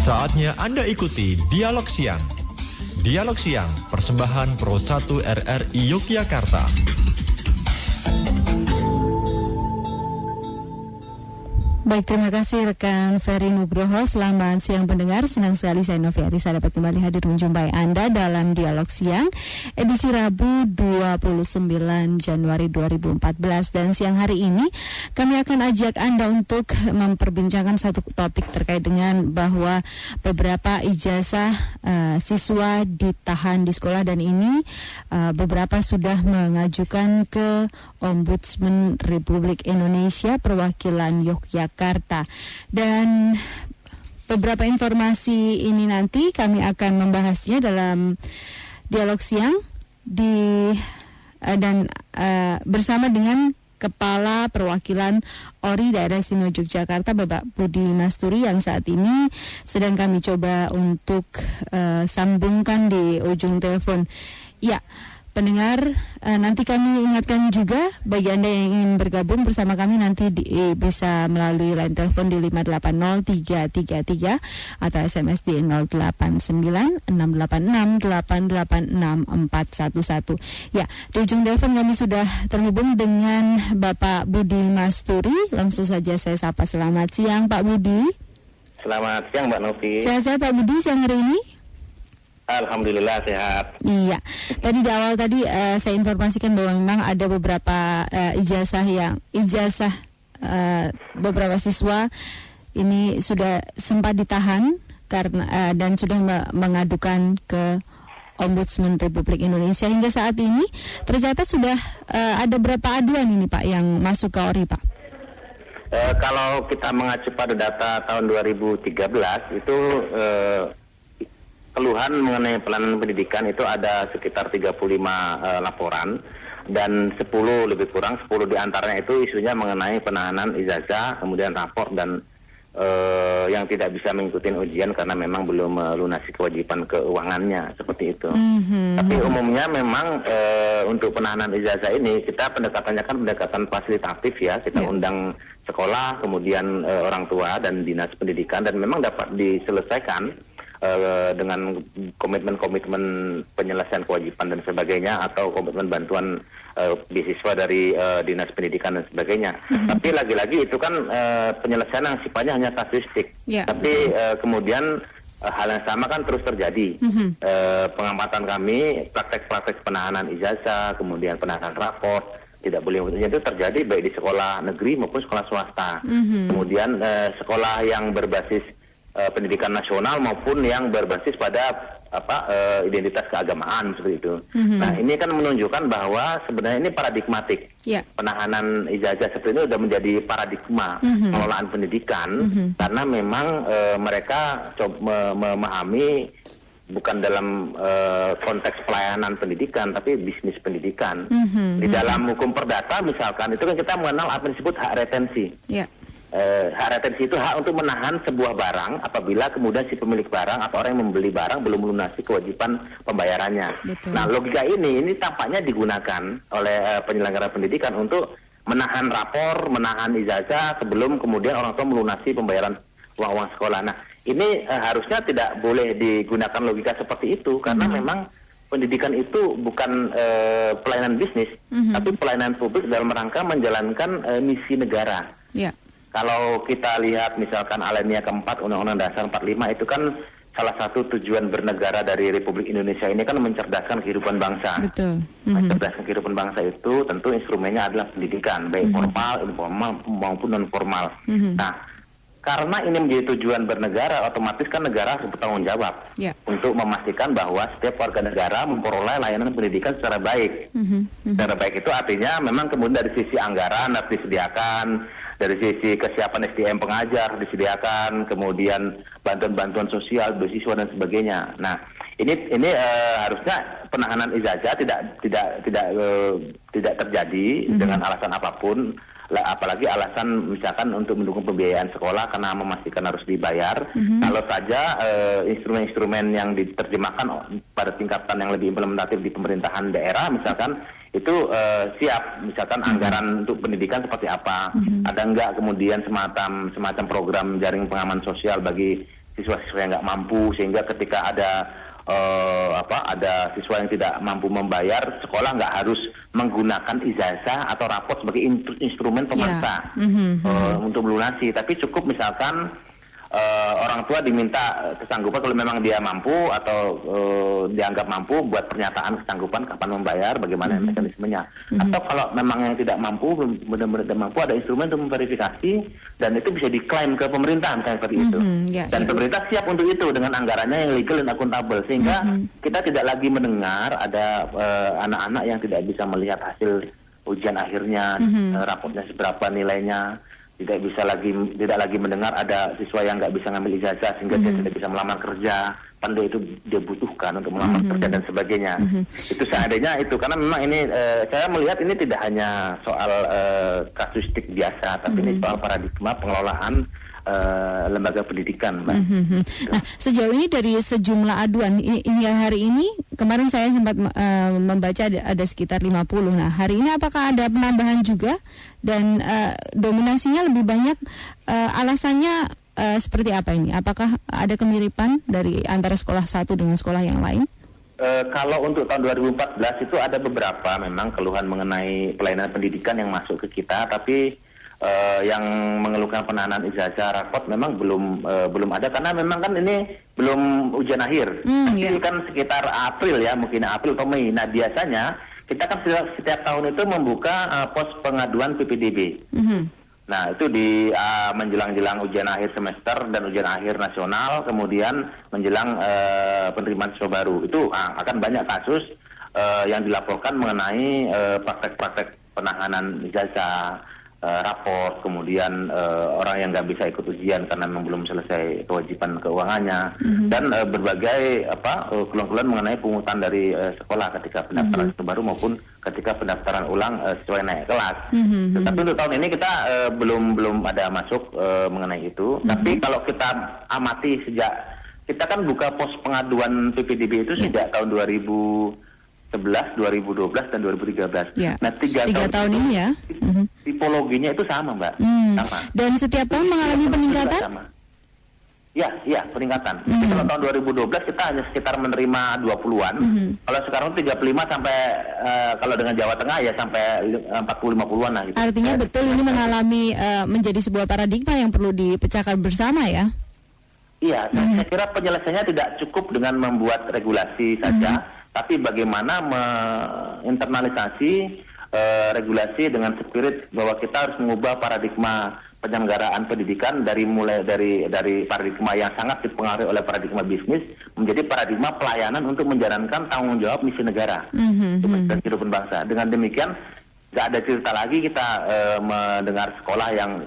Saatnya Anda ikuti Dialog Siang. Dialog Siang, persembahan Pro 1 RRI Yogyakarta. Baik, terima kasih rekan Ferry Nugroho. Selamat siang pendengar. Senang sekali saya Novi Arisa dapat kembali hadir menjumpai Anda dalam Dialog Siang edisi Rabu 29 Januari 2014. Dan siang hari ini kami akan ajak Anda untuk memperbincangkan satu topik terkait dengan bahwa beberapa ijazah siswa ditahan di sekolah, dan ini beberapa sudah mengajukan ke Ombudsman Republik Indonesia perwakilan Yogyakarta. Dan beberapa informasi ini nanti kami akan membahasnya dalam Dialog Siang bersama dengan Kepala Perwakilan ORI Daerah Istimewa Yogyakarta, Bapak Budi Masturi, yang saat ini sedang kami coba untuk sambungkan di ujung telepon. Ya, pendengar, nanti kami ingatkan juga bagi Anda yang ingin bergabung bersama kami nanti bisa melalui line telepon di 580333 atau SMS di 089686886411. Ya, di ujung telepon kami sudah terhubung dengan Bapak Budi Masturi. Langsung saja saya sapa. Selamat siang Pak Budi. Selamat siang Mbak Novi. Sehat-sehat Pak Budi siang hari ini? Alhamdulillah sehat. Iya, tadi di awal saya informasikan bahwa memang ada beberapa ijazah beberapa siswa ini sudah sempat ditahan karena dan sudah mengadukan ke Ombudsman Republik Indonesia. Hingga saat ini ternyata sudah ada berapa aduan ini Pak yang masuk ke ORI Pak? Kalau kita mengacu pada data tahun 2013 itu keluhan mengenai pelayanan pendidikan itu ada sekitar 35 laporan, dan 10 lebih kurang 10 diantaranya itu isunya mengenai penahanan ijazah, kemudian rapor, dan yang tidak bisa mengikuti ujian karena memang belum melunasi kewajiban keuangannya, seperti itu. Tapi umumnya memang untuk penahanan ijazah ini kita pendekatannya kan pendekatan fasilitatif ya, kita undang sekolah, kemudian orang tua dan dinas pendidikan, dan memang dapat diselesaikan dengan komitmen-komitmen penyelesaian kewajiban dan sebagainya, atau komitmen bantuan beasiswa dari dinas pendidikan dan sebagainya. Tapi lagi-lagi itu kan penyelesaian yang sifatnya hanya kasuistik. Tapi kemudian hal yang sama kan terus terjadi. Pengamatan kami, praktek-praktek penahanan ijazah, kemudian penahanan rapor tidak boleh itu terjadi baik di sekolah negeri maupun sekolah swasta. Kemudian sekolah yang berbasis pendidikan nasional maupun yang berbasis pada identitas keagamaan, seperti itu. Nah, ini kan menunjukkan bahwa sebenarnya ini paradigmatik. Penahanan ijazah seperti ini sudah menjadi paradigma pengelolaan pendidikan, karena memang mereka memahami bukan dalam konteks pelayanan pendidikan, tapi bisnis pendidikan. Di dalam hukum perdata misalkan, itu kan kita mengenal apa yang disebut hak retensi. Hak retensi itu hak untuk menahan sebuah barang apabila kemudian si pemilik barang atau orang yang membeli barang belum melunasi kewajiban pembayarannya. Nah, logika ini tampaknya digunakan oleh penyelenggara pendidikan untuk menahan rapor, menahan ijazah sebelum kemudian orang tua melunasi pembayaran uang sekolah. Nah, ini harusnya tidak boleh digunakan logika seperti itu, karena memang pendidikan itu bukan pelayanan bisnis, tapi pelayanan publik dalam rangka menjalankan misi negara. Kalau kita lihat misalkan alinea keempat Undang-Undang Dasar 45, itu kan salah satu tujuan bernegara dari Republik Indonesia ini kan mencerdaskan kehidupan bangsa. Mencerdaskan kehidupan bangsa itu tentu instrumennya adalah pendidikan, baik formal, informal maupun non formal. Nah, karena ini menjadi tujuan bernegara, otomatis kan negara harus bertanggung jawab untuk memastikan bahwa setiap warga negara memperoleh layanan pendidikan secara baik. Secara baik itu artinya memang kemudian dari sisi anggaran harus disediakan, dari sisi kesiapan SDM pengajar disediakan, kemudian bantuan-bantuan sosial, beasiswa dan sebagainya. Nah, ini harusnya penahanan ijazah tidak terjadi dengan alasan apapun, apalagi alasan misalkan untuk mendukung pembiayaan sekolah karena memastikan harus dibayar. Kalau saja instrumen-instrumen yang diterjemahkan pada tingkatan yang lebih implementatif di pemerintahan daerah misalkan itu siap, misalkan anggaran untuk pendidikan seperti apa, ada enggak kemudian semacam program jaring pengaman sosial bagi siswa-siswa yang nggak mampu, sehingga ketika ada siswa yang tidak mampu membayar, sekolah nggak harus menggunakan ijazah atau raport sebagai instrumen pemaksa untuk melunasi, tapi cukup misalkan orang tua diminta kesanggupan kalau memang dia mampu atau dianggap mampu buat pernyataan kesanggupan kapan membayar, bagaimana mekanismenya. Atau kalau memang yang tidak mampu, benar-benar tidak mampu, ada instrumen untuk memverifikasi dan itu bisa diklaim ke pemerintah misalnya seperti itu. Dan pemerintah siap untuk itu dengan anggarannya yang legal dan akuntabel, sehingga kita tidak lagi mendengar ada anak-anak yang tidak bisa melihat hasil ujian akhirnya, raportnya seberapa nilainya. Tidak lagi mendengar ada siswa yang nggak bisa ngambil ijazah sehingga dia tidak bisa melamar kerja, padahal itu dia butuhkan untuk melamar kerja dan sebagainya. Itu seandainya itu, karena memang ini saya melihat ini tidak hanya soal kasuistik biasa, tapi ini soal paradigma pengelolaan lembaga pendidikan, Mbak. Nah, sejauh ini dari sejumlah aduan hingga hari ini, kemarin saya sempat membaca ada sekitar 50. Nah, hari ini apakah ada penambahan juga dan dominasinya lebih banyak, alasannya seperti apa ini? Apakah ada kemiripan dari antara sekolah satu dengan sekolah yang lain? Kalau untuk tahun 2014 itu ada beberapa memang keluhan mengenai pelayanan pendidikan yang masuk ke kita, tapi yang mengeluhkan penahanan ijazah raport memang belum ada, karena memang kan ini belum ujian akhir. Tapi kan sekitar April ya, mungkin April atau Mei. Nah, biasanya kita kan setiap tahun itu membuka pos pengaduan PPDB. Nah, itu di menjelang-jelang ujian akhir semester dan ujian akhir nasional, kemudian menjelang penerimaan siswa baru. Itu akan banyak kasus yang dilaporkan mengenai praktek-praktek penahanan ijazah, raport, kemudian orang yang nggak bisa ikut ujian karena memang belum selesai kewajiban keuangannya, dan berbagai keluhan-keluhan mengenai pungutan dari sekolah ketika pendaftaran siswa baru maupun ketika pendaftaran ulang siswa yang naik kelas. Tapi untuk tahun ini kita belum ada masuk mengenai itu. Tapi kalau kita amati sejak kita kan buka pos pengaduan PPDB itu sejak tahun 2011, 2012 dan 2013. Nah, tiga tahun ini ya. Tipologinya itu sama, Mbak. Sama. Dan setiap tahun mengalami peningkatan? Iya, peningkatan. Jadi kalau tahun 2012 kita hanya sekitar menerima 20-an. Kalau sekarang 35 sampai kalau dengan Jawa Tengah ya sampai 40-50-an lah gitu. Artinya betul ini mengalami menjadi sebuah paradigma yang perlu dipecahkan bersama ya. Iya, saya kira penyelesaiannya tidak cukup dengan membuat regulasi saja, tapi bagaimana menginternalisasi regulasi dengan spirit bahwa kita harus mengubah paradigma penyelenggaraan pendidikan mulai dari paradigma yang sangat dipengaruhi oleh paradigma bisnis menjadi paradigma pelayanan untuk menjalankan tanggung jawab misi negara dan kehidupan bangsa. Dengan demikian nggak ada cerita lagi kita mendengar sekolah yang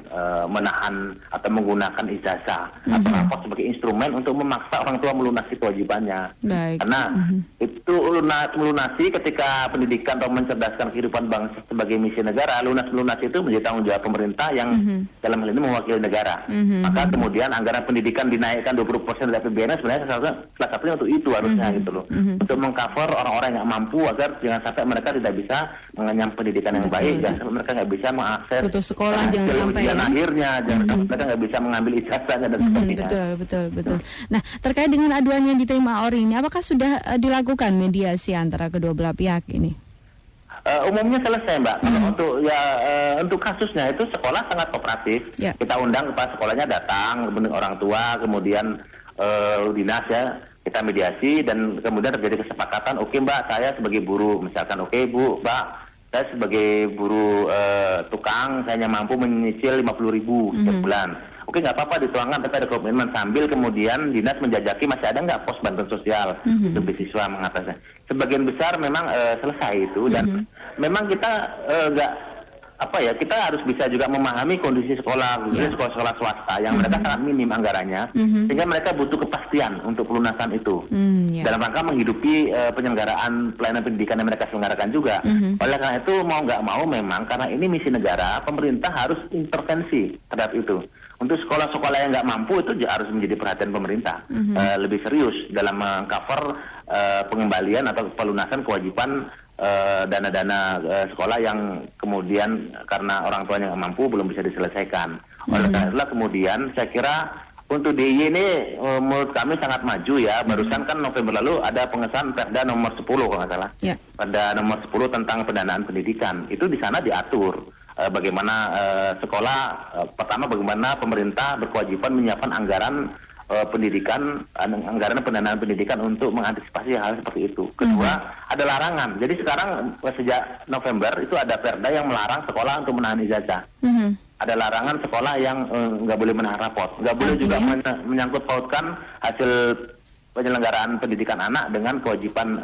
menahan atau menggunakan ijazah atau raport sebagai instrumen untuk memaksa orang tua melunasi kewajibannya. Karena itu melunasi ketika pendidikan atau mencerdaskan kehidupan bangsa sebagai misi negara, lunasi itu menjadi tanggung jawab pemerintah yang dalam hal ini mewakili negara. Maka kemudian anggaran pendidikan dinaikkan 20% dari APBN sebenarnya salah satunya untuk itu harusnya gitu loh. Untuk mengcover orang-orang yang mampu agar jangan sampai mereka tidak bisa mengenyam pendidikan yang baik, jangan sampai mereka nggak bisa mengakses putus sekolah, jangan sampai ya. Akhirnya, jangan sampai mereka nggak bisa mengambil ijazahnya dan sebagainya. Betul. Nah, terkait dengan aduan yang diterima ORI ini, apakah sudah dilakukan mediasi antara kedua belah pihak ini? Umumnya selesai, Mbak. Kalau untuk kasusnya itu sekolah sangat kooperatif. Kita undang kepala sekolahnya datang, kemudian orang tua, kemudian dinas ya. Kita mediasi dan kemudian terjadi kesepakatan. Oke, Mbak, saya sebagai buruh, misalkan oke, Bu, Mbak, saya sebagai buruh tukang, saya hanya mampu menyicil 50.000 setiap bulan. Oke, nggak apa-apa, dituangkan, tapi ada komitmen sambil kemudian dinas menjajaki masih ada nggak pos bantuan sosial untuk beasiswa mengatasi. Sebagian besar memang selesai itu dan memang kita kita harus bisa juga memahami kondisi sekolah, sekolah-sekolah swasta yang mereka sangat minim anggarannya, sehingga mereka butuh kepastian untuk pelunasan itu dalam rangka menghidupi penyelenggaraan pelayanan pendidikan yang mereka selenggarakan juga. Oleh karena itu mau nggak mau memang karena ini misi negara, pemerintah harus intervensi terhadap itu. Untuk sekolah-sekolah yang nggak mampu itu harus menjadi perhatian pemerintah lebih serius dalam mengcover pengembalian atau pelunasan kewajiban dana-dana sekolah yang kemudian karena orang tuanya nggak mampu belum bisa diselesaikan. Oleh karena itulah kemudian saya kira untuk DIY ini menurut kami sangat maju ya. Barusan kan November lalu ada pengesahan Perda nomor 10 kalau nggak salah. Yeah. Perda nomor 10 tentang pendanaan pendidikan. Itu di sana diatur bagaimana sekolah, pertama bagaimana pemerintah berkewajiban menyiapkan anggaran pendidikan, anggaran pendanaan pendidikan untuk mengantisipasi hal seperti itu. Kedua, ada larangan. Jadi sekarang sejak November itu ada Perda yang melarang sekolah untuk menahan ijazah. Ada larangan sekolah yang nggak boleh menahan raport, nggak boleh juga menyangkut pautkan hasil penyelenggaraan pendidikan anak dengan kewajiban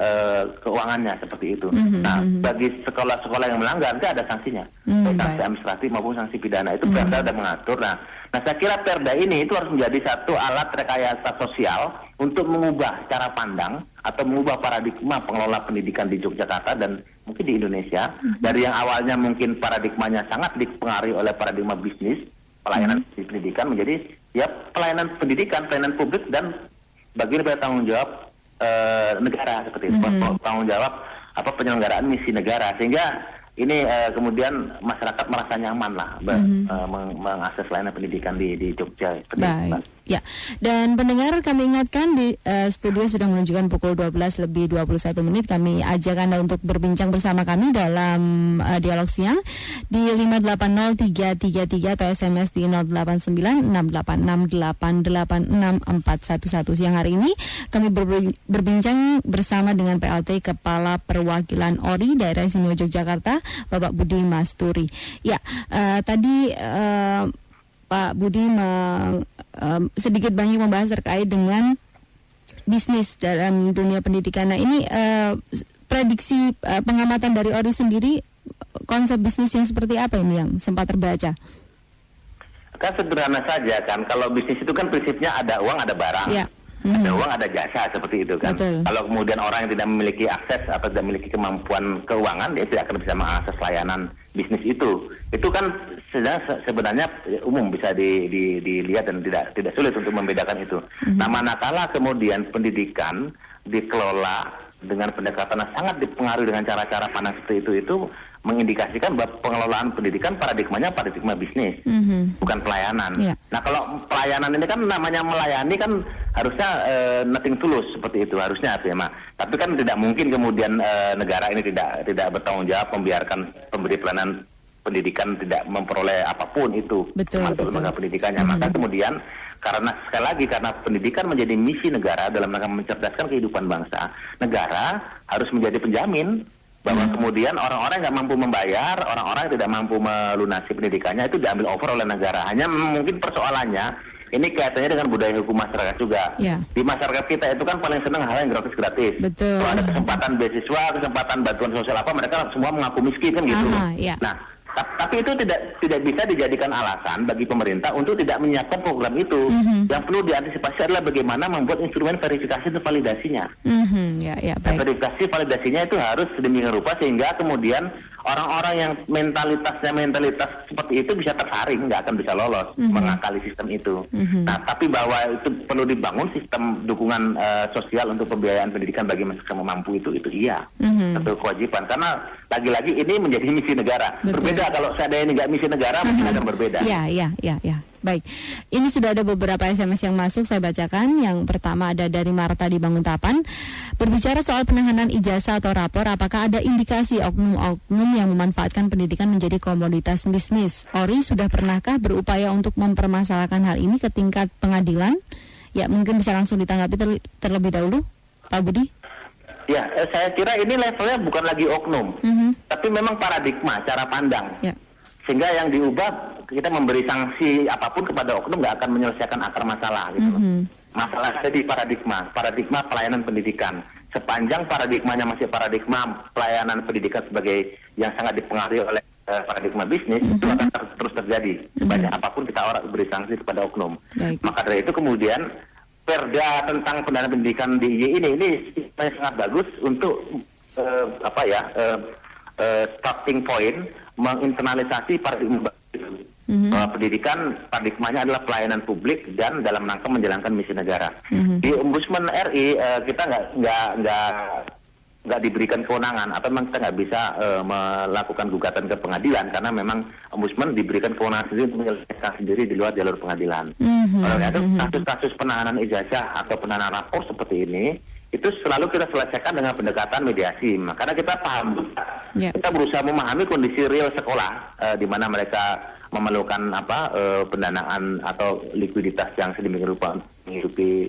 keuangannya seperti itu. Nah, bagi sekolah-sekolah yang melanggar nanti ada sanksinya, baik sanksi administratif maupun sanksi pidana. Itu Perda sudah mengatur. Nah, saya kira Perda ini itu harus menjadi satu alat rekayasa sosial untuk mengubah cara pandang atau mengubah paradigma pengelola pendidikan di Yogyakarta dan mungkin di Indonesia, dari yang awalnya mungkin paradigmanya sangat dipengaruhi oleh paradigma bisnis, pelayanan pendidikan menjadi ya pelayanan pendidikan, pelayanan publik dan bagian dari tanggung jawab negara seperti itu, tanggung jawab penyelenggaraan misi negara, sehingga ini kemudian masyarakat merasa nyaman lah mengakses layanan pendidikan di Jogja. Baik. Ya, dan pendengar kami ingatkan di studio sudah menunjukkan pukul 12:21. Kami ajak Anda untuk berbincang bersama kami dalam dialog siang di 580-333 atau SMS di 089-686-886-411. Siang hari ini kami berbincang bersama dengan PLT Kepala Perwakilan ORI Daerah Istimewa Yogyakarta, Bapak Budi Masturi. Ya, tadi Pak Budi sedikit banyak membahas terkait dengan bisnis dalam dunia pendidikan. Nah, ini prediksi pengamatan dari ORI sendiri, konsep bisnis yang seperti apa ini yang sempat terbaca? Kan sederhana saja kan, kalau bisnis itu kan prinsipnya ada uang ada barang. Ya. Ada uang, ada jasa, seperti itu kan. Betul. Kalau kemudian orang yang tidak memiliki akses atau tidak memiliki kemampuan keuangan, dia tidak akan bisa mengakses layanan bisnis itu. Itu kan sebenarnya umum, bisa dilihat dan tidak sulit untuk membedakan itu. Nah, manakala kemudian pendidikan dikelola dengan pendekatan yang sangat dipengaruhi dengan cara-cara pandang seperti itu mengindikasikan bahwa pengelolaan pendidikan paradigmanya paradigma bisnis, bukan pelayanan. Yeah. Nah, kalau pelayanan ini kan namanya melayani kan harusnya nothing tulus seperti itu harusnya artinya. Tapi kan tidak mungkin kemudian negara ini tidak bertanggung jawab membiarkan pemberi pelayanan pendidikan tidak memperoleh apapun itu termasuk lembaga pendidikannya. Maka kemudian karena sekali lagi karena pendidikan menjadi misi negara dalam rangka mencerdaskan kehidupan bangsa, negara harus menjadi penjamin bahwa kemudian orang-orang yang nggak mampu membayar, orang-orang yang tidak mampu melunasi pendidikannya itu diambil over oleh negara. Hanya mungkin persoalannya ini kaitannya dengan budaya hukum masyarakat juga. Yeah. Di masyarakat kita itu kan paling senang hal yang gratis-gratis. Betul. Kalau ada kesempatan beasiswa, kesempatan bantuan sosial apa, mereka semua mengaku miskin kan gitu. Yeah. Nah, tapi itu tidak bisa dijadikan alasan bagi pemerintah untuk tidak menyiapkan program itu. Yang perlu diantisipasi adalah bagaimana membuat instrumen verifikasi dan validasinya. Verifikasi validasinya itu harus sedemikian rupa sehingga kemudian orang-orang yang mentalitas seperti itu bisa tersaring, nggak akan bisa lolos mengakali sistem itu. Nah, tapi bahwa itu perlu dibangun sistem dukungan sosial untuk pembiayaan pendidikan bagi masyarakat mampu itu iya, satu kewajiban. Karena lagi-lagi ini menjadi misi negara. Betul. Berbeda kalau seandainya ini nggak misi negara, mungkin akan berbeda. Ya. Baik, ini sudah ada beberapa SMS yang masuk, saya bacakan. Yang pertama ada dari Marta di Banguntapan. Berbicara soal penahanan ijazah atau rapor, apakah ada indikasi oknum-oknum yang memanfaatkan pendidikan menjadi komoditas bisnis? ORI sudah pernahkah berupaya untuk mempermasalahkan hal ini ke tingkat pengadilan? Ya, mungkin bisa langsung ditanggapi terlebih dahulu, Pak Budi. Ya, saya kira ini levelnya bukan lagi oknum, tapi memang paradigma, cara pandang. Ya. Sehingga yang diubah, kita memberi sanksi apapun kepada oknum nggak akan menyelesaikan akar masalah gitu. Masalah jadi paradigma pelayanan pendidikan. Sepanjang paradigmanya masih paradigma pelayanan pendidikan sebagai yang sangat dipengaruhi oleh paradigma bisnis, itu akan terus terjadi. Sebanyak apapun kita beri sanksi kepada oknum. Baik. Maka dari itu kemudian Perda tentang pendanaan pendidikan di IY ini sangat bagus untuk starting point menginternalisasi paradigma bahwa pendidikan paradigmanya adalah pelayanan publik dan dalam rangka menjalankan misi negara. Di Ombudsman RI kita nggak nggak diberikan kewenangan atau memang kita nggak bisa melakukan gugatan ke pengadilan karena memang ombudsman diberikan kewenangan sendiri untuk menyelesaikan sendiri di luar jalur pengadilan. Oleh itu kasus-kasus penahanan ijazah atau penahanan rapor seperti ini itu selalu kita selesaikan dengan pendekatan mediasi. Karena kita paham, kita berusaha memahami kondisi real sekolah di mana mereka memerlukan pendanaan atau likuiditas yang sedemikian rupa menghidupi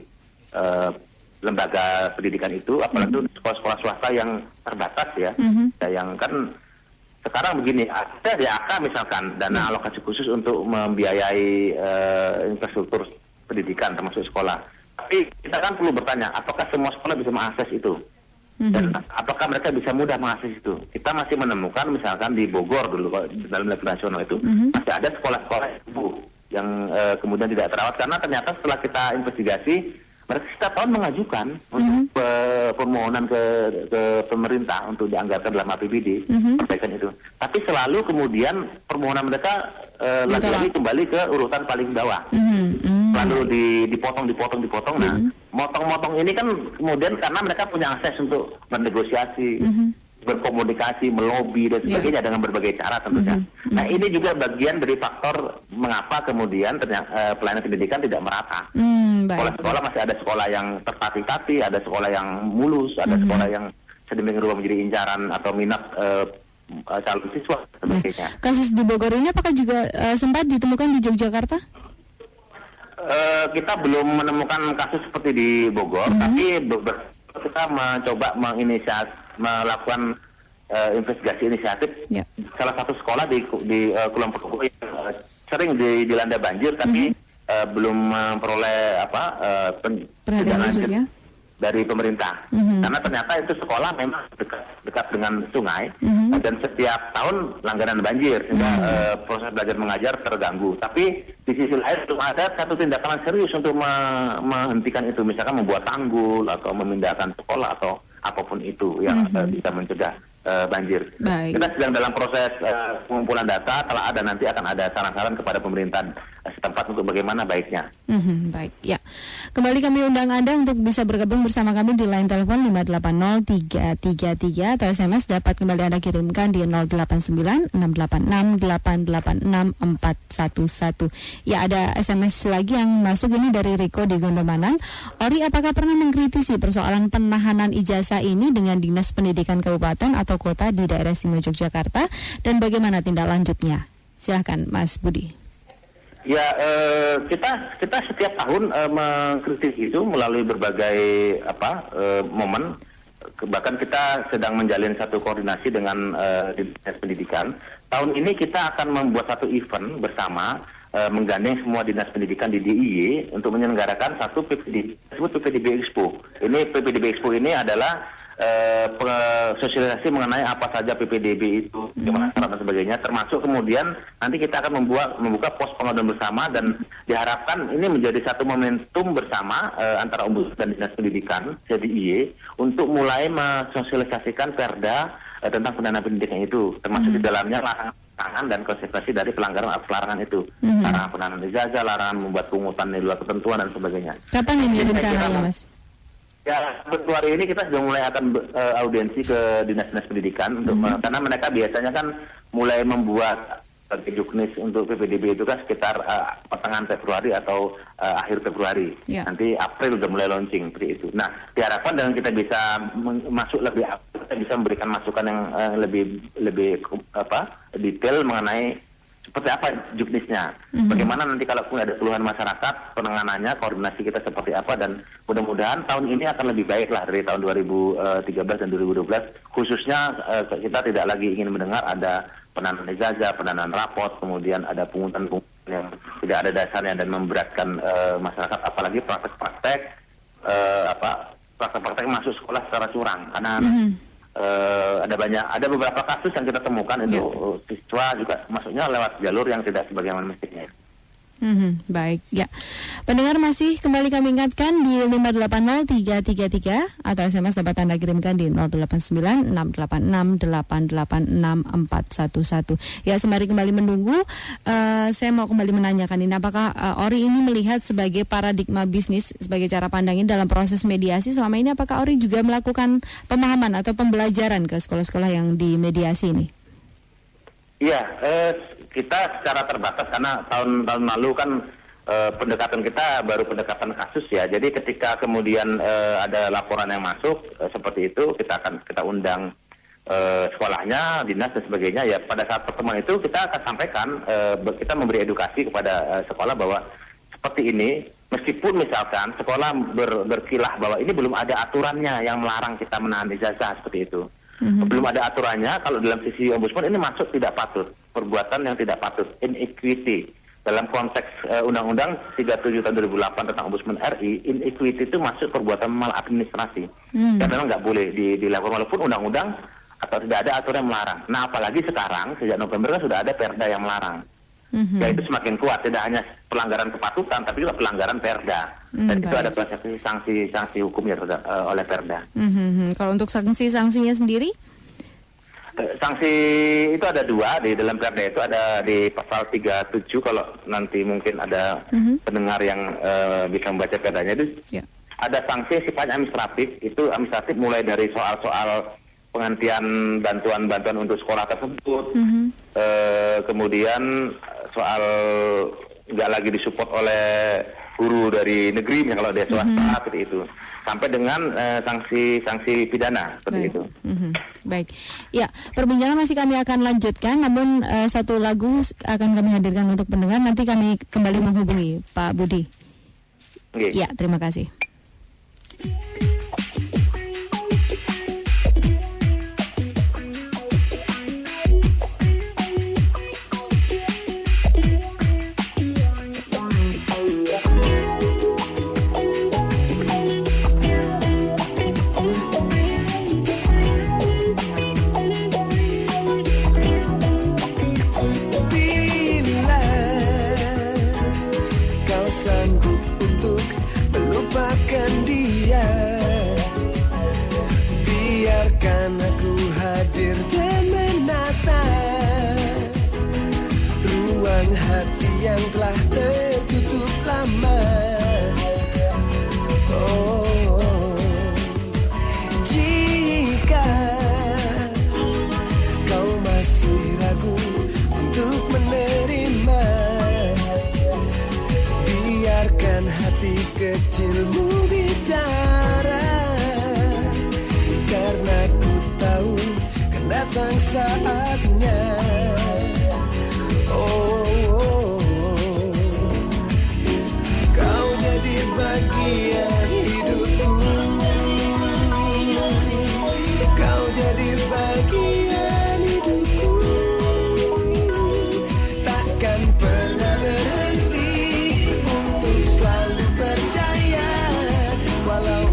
lembaga pendidikan itu, apalagi sekolah-sekolah swasta yang terbatas ya, yang kan sekarang begini, ada di AK misalkan dana alokasi khusus untuk membiayai infrastruktur pendidikan termasuk sekolah. Tapi kita kan perlu bertanya, apakah semua sekolah bisa mengakses itu? Dan apakah mereka bisa mudah mengakses itu? Kita masih menemukan misalkan di Bogor dulu dalam level nasional itu masih ada sekolah-sekolah yang kemudian tidak terawat karena ternyata setelah kita investigasi mereka setiap tahun mengajukan untuk permohonan ke pemerintah untuk dianggarkan dalam APBD perbaikan itu. Tapi selalu kemudian permohonan mereka lagi-lagi kembali ke urutan paling bawah. Lalu dipotong. Nah, motong-motong ini kan kemudian karena mereka punya akses untuk bernegosiasi, berkomunikasi, melobi dan sebagainya dengan berbagai cara tentunya. Nah, ini juga bagian dari faktor mengapa kemudian pelayanan pendidikan tidak merata. Sekolah-sekolah masih ada sekolah yang tertati-tati, ada sekolah yang mulus, ada sekolah yang sedemikian rupa menjadi incaran atau minat calon siswa sebagainya. Kasus di Bogor ini apakah juga sempat ditemukan di Yogyakarta? Kita belum menemukan kasus seperti di Bogor, tapi kita mencoba melakukan investigasi inisiatif. Salah satu sekolah di Kulon Progo yang sering dilanda banjir, tapi belum memperoleh perhatian khusus ya dari pemerintah. Karena ternyata itu sekolah memang dekat dengan sungai dan setiap tahun langganan banjir sehingga proses belajar mengajar terganggu. Tapi di sisi lain belum ada satu tindakan serius untuk menghentikan itu, misalkan membuat tanggul atau memindahkan sekolah atau apapun itu yang bisa mencegah banjir. Kita sedang dalam proses pengumpulan data. Setelah ada nanti akan ada saran-saran kepada pemerintah setempat untuk bagaimana baiknya. Baik, ya. Kembali kami undang Anda untuk bisa bergabung bersama kami di line telepon 580333 atau SMS dapat kembali Anda kirimkan di 089686886411. Ya, ada SMS lagi yang masuk ini dari Riko di Gondomanan. Ori, apakah pernah mengkritisi persoalan penahanan ijazah ini dengan Dinas Pendidikan Kabupaten atau kota di daerah istimewa Yogyakarta dan bagaimana tindak lanjutnya? Silahkan Mas Budi. Ya, kita setiap tahun mengkritisi itu melalui berbagai momen. Bahkan kita sedang menjalin satu koordinasi dengan Dinas Pendidikan. Tahun ini kita akan membuat satu event bersama menggandeng semua dinas pendidikan di DIY untuk menyelenggarakan satu PPDB Expo. Ini PPDB Expo ini adalah sosialisasi mengenai apa saja PPDB itu, gimana syarat dan sebagainya, termasuk kemudian nanti kita akan membuka pos pengaduan bersama dan diharapkan ini menjadi satu momentum bersama antara Ombudsman dan Dinas Pendidikan DIY untuk mulai mensosialisasikan perda tentang pendanaan pendidikan itu, termasuk di dalamnya larangan dan konsekuensi dari pelanggaran atas larangan itu, larangan pendanaan ijazah, larangan membuat pungutan di luar ketentuan dan sebagainya. Kapan ini rencananya, Mas? Ya, Februari ini kita sudah mulai akan audiensi ke dinas-dinas pendidikan untuk karena mereka biasanya kan mulai membuat juknis untuk PPDB itu kan sekitar pertengahan Februari atau akhir Februari. Nanti April sudah mulai launching seperti itu. Nah, diharapkan dengan kita bisa masuk lebih kita bisa memberikan masukan yang lebih detail mengenai seperti apa juknisnya, bagaimana nanti kalau pun ada keluhan masyarakat, penanganannya, koordinasi kita seperti apa, dan mudah-mudahan tahun ini akan lebih baik lah dari tahun 2013 dan 2012, khususnya kita tidak lagi ingin mendengar ada pendanaan ijazah, pendanaan rapot, kemudian ada pungutan yang tidak ada dasarnya dan memberatkan masyarakat, apalagi praktek-praktek masuk sekolah secara curang, karena ada beberapa kasus yang kita temukan itu siswa juga masuknya lewat jalur yang tidak sebagaimana mestinya. Baik, ya. Pendengar masih kembali kami ingatkan di 580333 atau SMS dapat Anda kirimkan di 089686886411. Ya, sembari kembali menunggu, saya mau kembali menanyakan ini, apakah Ori ini melihat sebagai paradigma bisnis, sebagai cara pandang ini dalam proses mediasi selama ini, apakah Ori juga melakukan pemahaman atau pembelajaran ke sekolah-sekolah yang di mediasi ini? Iya, kita secara terbatas karena tahun lalu kan pendekatan kita baru pendekatan kasus ya. Jadi ketika kemudian ada laporan yang masuk seperti itu, kita undang sekolahnya, dinas dan sebagainya. Ya pada saat pertemuan itu kita akan sampaikan, kita memberi edukasi kepada sekolah bahwa seperti ini. Meskipun misalkan sekolah berkilah bahwa ini belum ada aturannya yang melarang kita menahan ijazah seperti itu. Belum ada aturannya, kalau dalam sisi ombudsman ini masuk tidak patut, perbuatan yang tidak patut, inequity. Dalam konteks Undang-Undang 37 tahun 2008 tentang Ombudsman RI, inequity itu masuk perbuatan maladministrasi. Dan memang nggak boleh dilakukan walaupun undang-undang atau tidak ada aturan yang melarang. Nah apalagi sekarang, sejak November kan sudah ada perda yang melarang. Ya itu semakin kuat, tidak hanya pelanggaran kepatutan, tapi juga pelanggaran perda. Dan itu ada sanksi hukumnya oleh perda. Kalau untuk sanksinya sendiri? Sanksi itu ada 2 di dalam perda, itu ada di pasal 37 kalau nanti mungkin ada pendengar yang bisa membaca perdanya itu. Ada sanksi sifatnya administratif, itu administratif mulai dari soal-soal penghentian bantuan-bantuan untuk sekolah tersebut, kemudian soal nggak lagi disupport oleh guru dari negeri, kalau dia swasta seperti itu, sampai dengan sanksi pidana seperti itu. Baik, ya perbincangan masih kami akan lanjutkan, namun satu lagu akan kami hadirkan untuk pendengar. Nanti kami kembali menghubungi Pak Budi. Ya, terima kasih. Yang telah tertutup lama. Jika kau masih ragu untuk menerima, biarkan hati kecilmu bicara, karena ku tahu kan datang saatnya. Bagian hidupku, kau jadi bagian hidupku, takkan pernah berhenti untuk selalu percaya, walau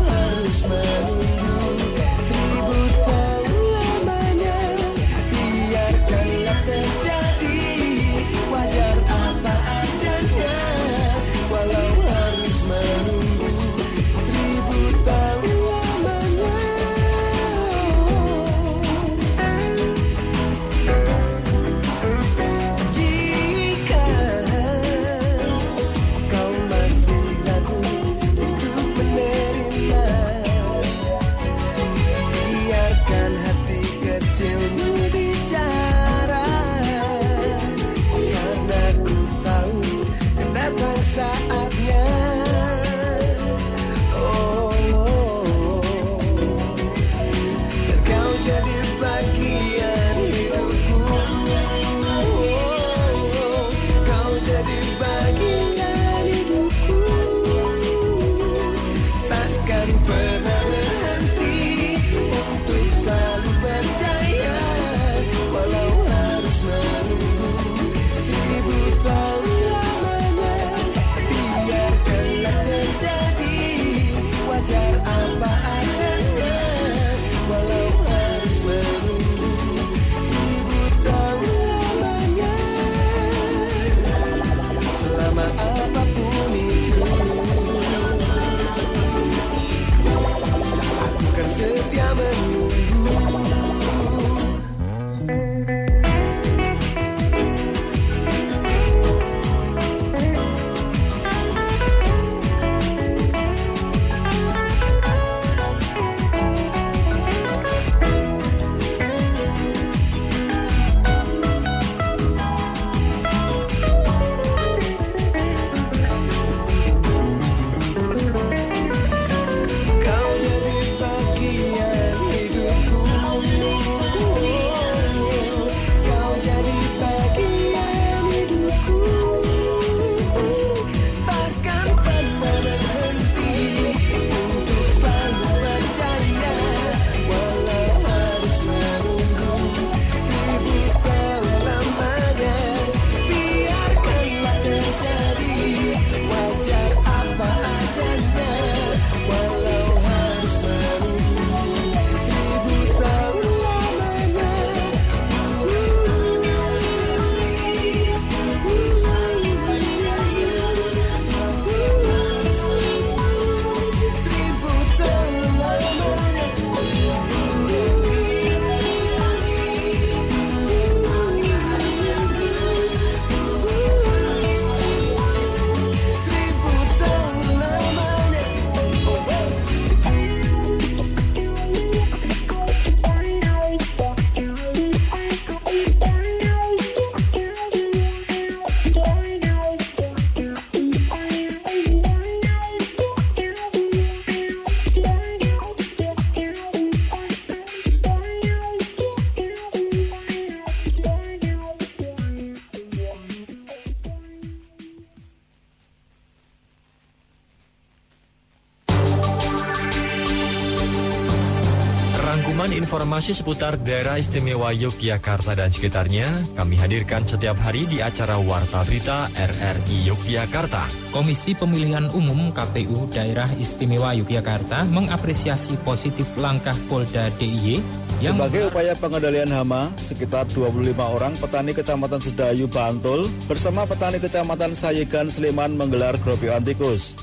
Rangkuman informasi seputar daerah istimewa Yogyakarta dan sekitarnya kami hadirkan setiap hari di acara Warta Berita RRI Yogyakarta. Komisi Pemilihan Umum KPU Daerah Istimewa Yogyakarta mengapresiasi positif langkah Polda DIY yang sebagai upaya pengendalian hama, sekitar 25 orang petani Kecamatan Sedayu, Bantul bersama petani Kecamatan Sayegan, Sleman menggelar gropekan tikus.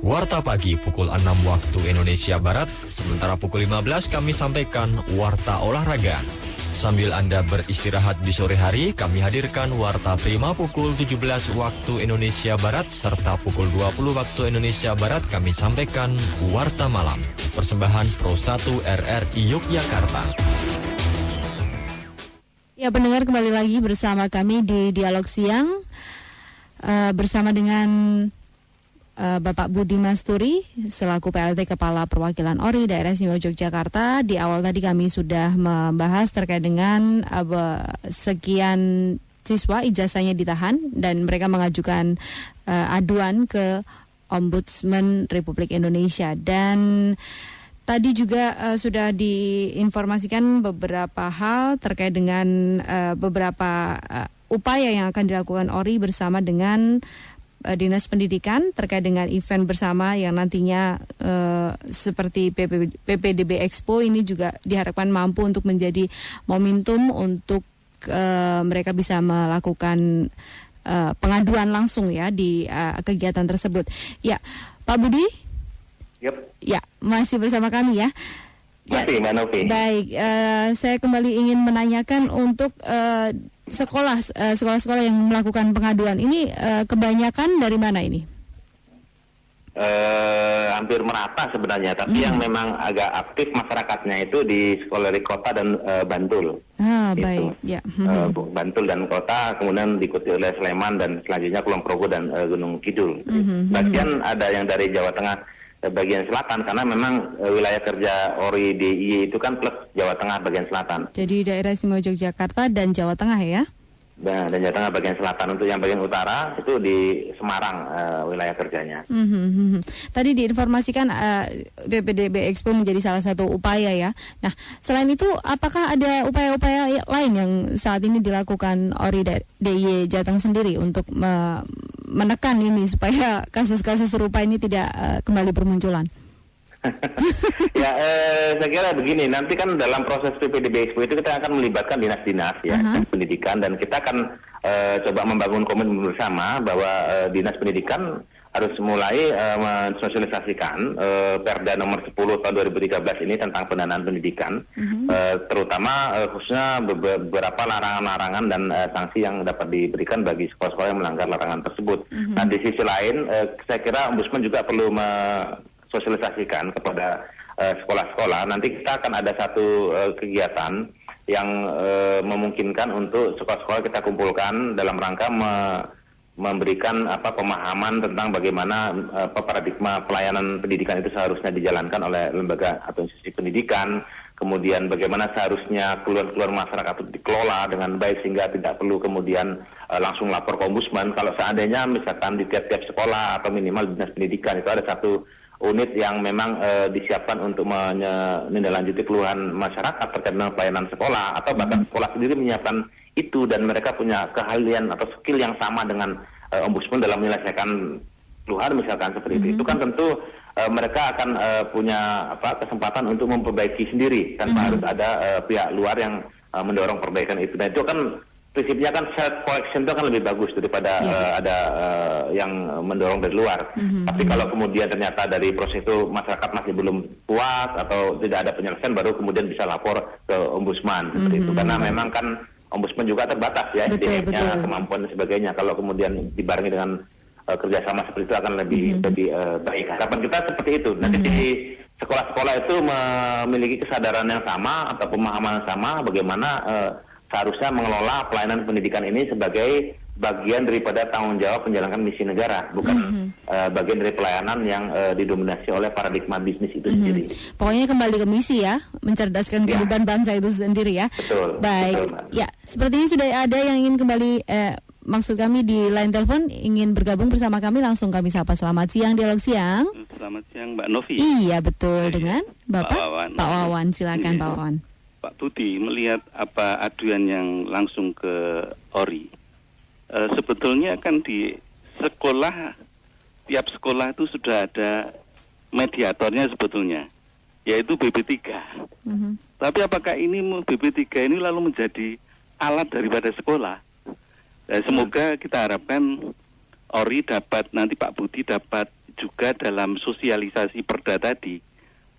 Warta pagi pukul 6 waktu Indonesia Barat, sementara pukul 15 kami sampaikan Warta Olahraga. Sambil Anda beristirahat di sore hari, kami hadirkan Warta Prima pukul 17 waktu Indonesia Barat, serta pukul 20 waktu Indonesia Barat kami sampaikan Warta Malam. Persembahan Pro 1 RRI Yogyakarta. Ya, pendengar, kembali lagi bersama kami di Dialog Siang bersama dengan Bapak Budi Masturi selaku PLT Kepala Perwakilan ORI Daerah Istimewa Yogyakarta. Di awal tadi kami sudah membahas terkait dengan sekian siswa ijazahnya ditahan dan mereka mengajukan aduan ke Ombudsman Republik Indonesia. Dan tadi juga sudah diinformasikan beberapa hal terkait dengan beberapa upaya yang akan dilakukan ORI bersama dengan Dinas Pendidikan terkait dengan event bersama yang nantinya seperti PPDB Expo ini juga diharapkan mampu untuk menjadi momentum untuk mereka bisa melakukan pengaduan langsung ya di kegiatan tersebut. Ya, Pak Budi? Yep. Ya, masih bersama kami ya. Masih, Mbak Novi. Baik, saya kembali ingin menanyakan untuk sekolah-sekolah yang melakukan pengaduan ini kebanyakan dari mana ini? Hampir merata sebenarnya, tapi yang memang agak aktif masyarakatnya itu di sekolah di kota dan Bantul. Baik, ya. Bantul dan kota, kemudian diikuti oleh Sleman dan selanjutnya Kulon Progo dan Gunung Kidul. Bagian ada yang dari Jawa Tengah bagian selatan, karena memang wilayah kerja ORI DIY itu kan plus Jawa Tengah bagian selatan. Jadi daerah istimewa Yogyakarta dan Jawa Tengah ya? Dan Jawa Tengah bagian selatan. Untuk yang bagian utara itu di Semarang wilayah kerjanya. Tadi diinformasikan PPDB Expo menjadi salah satu upaya ya. Nah, selain itu apakah ada upaya-upaya lain yang saat ini dilakukan ORI DIY Jateng sendiri untuk menekan ini supaya kasus-kasus serupa ini tidak kembali bermunculan? Ya, saya kira begini, nanti kan dalam proses PPDB Expo itu kita akan melibatkan dinas-dinas ya, pendidikan, dan kita akan coba membangun komitmen bersama bahwa dinas pendidikan harus mulai mensosialisasikan Perda nomor 10 tahun 2013 ini tentang pendanaan pendidikan, terutama khususnya beberapa larangan-larangan dan sanksi yang dapat diberikan bagi sekolah-sekolah yang melanggar larangan tersebut. Nah, di sisi lain, saya kira Ombudsman juga perlu sosialisasikan kepada sekolah-sekolah. Nanti kita akan ada satu kegiatan yang memungkinkan untuk sekolah-sekolah kita kumpulkan dalam rangka memberikan pemahaman tentang bagaimana paradigma pelayanan pendidikan itu seharusnya dijalankan oleh lembaga atau institusi pendidikan, kemudian bagaimana seharusnya keluar masyarakat itu dikelola dengan baik sehingga tidak perlu kemudian langsung lapor ke Ombudsman. Kalau seandainya misalkan di tiap-tiap sekolah atau minimal dinas pendidikan itu ada satu unit yang memang disiapkan untuk menindaklanjuti keluhan masyarakat terkait dengan pelayanan sekolah, atau bahkan sekolah sendiri menyiapkan itu dan mereka punya keahlian atau skill yang sama dengan Ombudsman dalam menyelesaikan keluhan misalkan seperti itu kan tentu mereka akan punya kesempatan untuk memperbaiki sendiri tanpa harus ada pihak luar yang mendorong perbaikan itu. Dan itu kan prinsipnya kan self collection itu akan lebih bagus daripada ada yang mendorong dari luar. Tapi kalau kemudian ternyata dari proses itu masyarakat masih belum puas atau tidak ada penyelesaian, baru kemudian bisa lapor ke Ombudsman seperti itu. Karena memang kan Ombudsman juga terbatas ya, SDM-nya, kemampuan dan sebagainya. Kalau kemudian dibarengi dengan kerjasama seperti itu akan lebih baik. Harapan kita seperti itu. Nanti di sekolah-sekolah itu memiliki kesadaran yang sama atau pemahaman yang sama bagaimana seharusnya mengelola pelayanan pendidikan ini sebagai bagian daripada tanggung jawab menjalankan misi negara, bukan bagian dari pelayanan yang didominasi oleh paradigma bisnis itu sendiri. Pokoknya kembali ke misi ya, mencerdaskan kehidupan bangsa itu sendiri ya. Betul. Baik. Betul, ya, sepertinya sudah ada yang ingin kembali maksud kami di line telepon ingin bergabung bersama kami, langsung kami sapa. Selamat siang, Dialog Siang. Selamat siang Mbak Novi. Iya betul, dengan Bapak Pak Wawan. Silakan Pak Wawan. Pak Budi, melihat apa aduan yang langsung ke ORI, sebetulnya kan di sekolah, tiap sekolah itu sudah ada mediatornya sebetulnya, yaitu BP3. Tapi apakah ini BP3 ini lalu menjadi alat daripada sekolah? Dan semoga kita harapkan ORI dapat, nanti Pak Budi dapat juga dalam sosialisasi perda tadi